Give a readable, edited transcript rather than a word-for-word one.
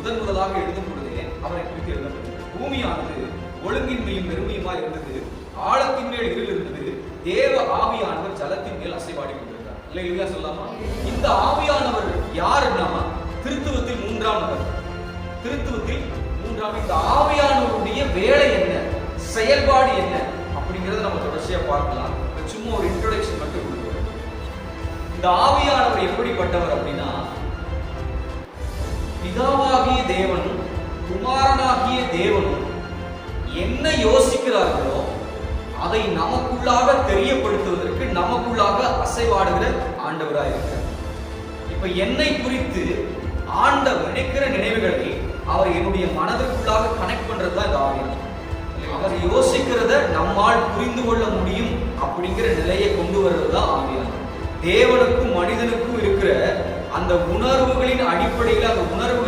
முதலாக எழுதும் பொழுதே அவரை குறித்து எழுதப்பட்டது. பூமியானது ஒழுங்கின்மையும் பெருமையுமா இருந்தது, ஆழத்தின் மேல் இருள் இருந்தது, தேவ ஆவியானவர் ஜலத்தின் மேல் அசைவாடி கொண்டிருந்தார். இல்லையா சொல்லாமா? இந்த ஆவியானவர் யாருன்னா திருத்துவத்தில் மூன்றாம் நபர். திருத்துவத்தில் மூன்றாம். இந்த ஆவியானவருடைய வேலை என்ன, செயல்பாடு என்ன அப்படிங்கறத நம்ம தொடர்ச்சியா பார்க்கலாம். சும்மா ஒரு இன்ட்ரோடக்ஷன் மட்டும் கொடுக்கிறோம். இந்த ஆவியானவர் எப்படிப்பட்டவர் அப்படின்னா, பிதாவாகிய தேவனும் குமாரனாகிய தேவனும் என்ன யோசிக்கிறார்களோ அதை நமக்குள்ளாக தெரியப்படுத்துவதற்கு நமக்குள்ளாக அசைவாடுகிற ஆண்டவராக இருக்கிறார். இப்ப என்னை குறித்து ஆண்டவர் நினைக்கிற நினைவுகளை அவர் என்னுடைய மனதிற்குள்ளாக கனெக்ட் பண்றதுதான் இந்த ஆவியானவர். அவர் யோசிக்கிறத நம்மால் புரிந்து கொள்ள முடியும் அப்படிங்கிற நிலையை கொண்டு வர்றதுதான் ஆவியானவர். தேவனுக்கும் மனிதனுக்கும் இருக்கிற அந்த உணர்வுகளின் அடிப்படையில் அந்த உணர்வு